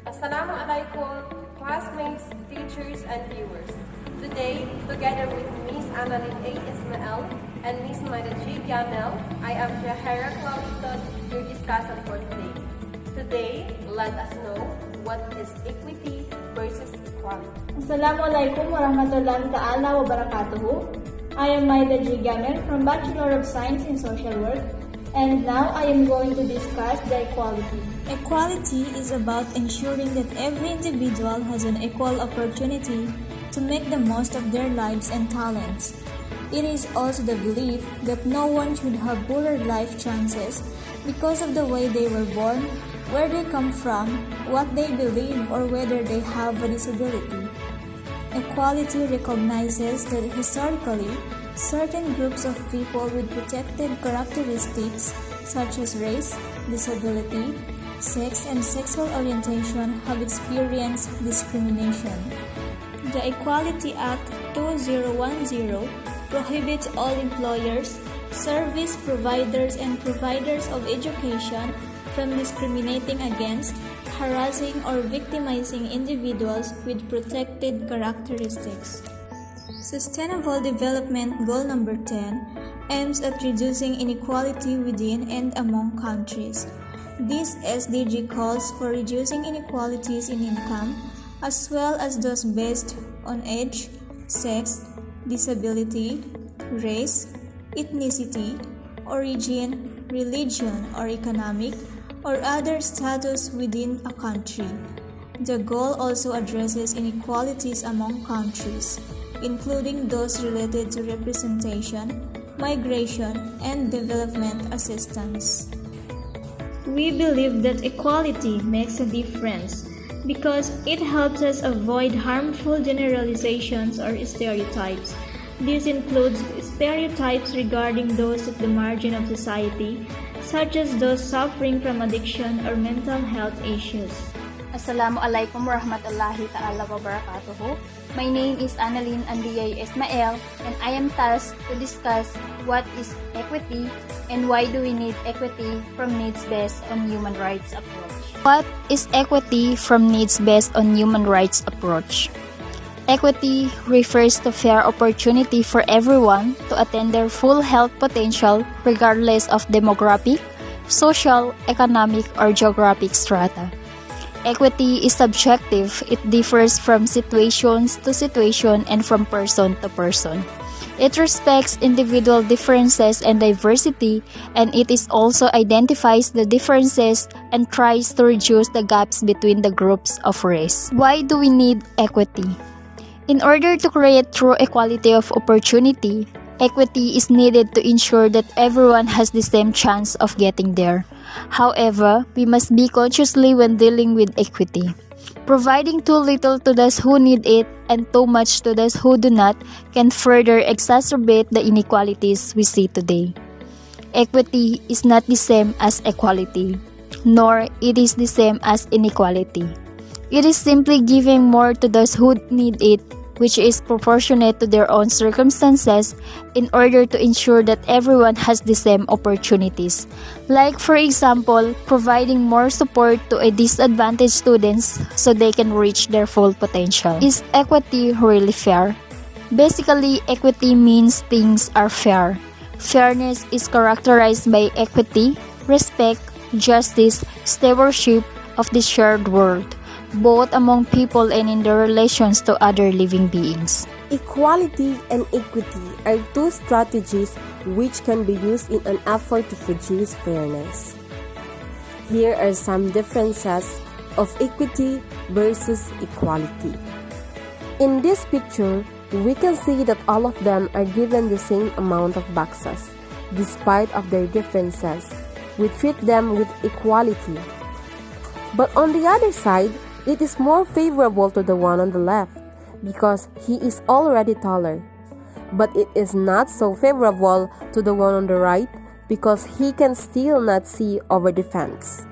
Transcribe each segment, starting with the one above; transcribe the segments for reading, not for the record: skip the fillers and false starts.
Assalamualaikum, classmates, teachers, and viewers. Today, together with Miss Annalyn A. Ismael and Miss Maida G. Gamel, I am Jahera Clauditon, your discussant for today. Today, let us know what is equity versus equality. Assalamualaikum warahmatullahi ta'ala wabarakatuh. I am Maida G. Gamel from Bachelor of Science in Social Work, and now I am going to discuss the equality. Equality is about ensuring that every individual has an equal opportunity to make the most of their lives and talents. It is also the belief that no one should have poorer life chances because of the way they were born, where they come from, what they believe, or whether they have a disability. Equality recognizes that historically, certain groups of people with protected characteristics such as race, disability, sex, and sexual orientation have experienced discrimination. The Equality Act 2010 prohibits all employers, service providers, and providers of education from discriminating against, harassing, or victimizing individuals with protected characteristics. Sustainable Development Goal Number 10 aims at reducing inequality within and among countries. This SDG calls for reducing inequalities in income, as well as those based on age, sex, disability, race, ethnicity, origin, religion, or economic or other status within a country. The goal also addresses inequalities among countries, including those related to representation, migration, and development assistance. We believe that equality makes a difference because it helps us avoid harmful generalizations or stereotypes. This includes stereotypes regarding those at the margin of society, such as those suffering from addiction or mental health issues. Assalamualaikum warahmatullahi ta'ala wabarakatuh. My name is Annalyn Andrea Ismael, and I am tasked to discuss what is equity and why do we need equity from needs-based on human rights approach. What is equity from needs-based on human rights approach? Equity refers to fair opportunity for everyone to attain their full health potential regardless of demographic, social, economic, or geographic strata. Equity is subjective. It differs from situation to situation and from person to person. It respects individual differences and diversity, and it is also identifies the differences and tries to reduce the gaps between the groups of race. Why do we need equity? In order to create true equality of opportunity, equity is needed to ensure that everyone has the same chance of getting there. However, we must be consciously when dealing with equity. Providing too little to those who need it and too much to those who do not can further exacerbate the inequalities we see today. Equity is not the same as equality, nor it is the same as inequality. It is simply giving more to those who need it, which is proportionate to their own circumstances, in order to ensure that everyone has the same opportunities. Like, for example, providing more support to a disadvantaged students so they can reach their full potential. Is equity really fair? Basically, equity means things are fair. Fairness is characterized by equity, respect, justice, stewardship of the shared world, both among people and in their relations to other living beings. Equality and equity are two strategies which can be used in an effort to produce fairness. Here are some differences of equity versus equality. In this picture, we can see that all of them are given the same amount of boxes. Despite of their differences, we treat them with equality. But on the other side, it is more favorable to the one on the left because he is already taller. But it is not so favorable to the one on the right because he can still not see over the fence.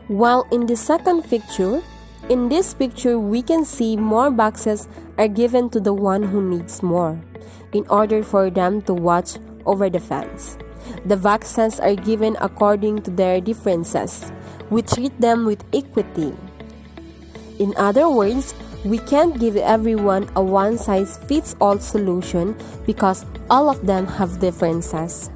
While in the second picture, in this picture we can see more boxes are given to the one who needs more in order for them to watch over the fence. The vaccines are given according to their differences. We treat them with equity. In other words, we can't give everyone a one-size-fits-all solution because all of them have differences.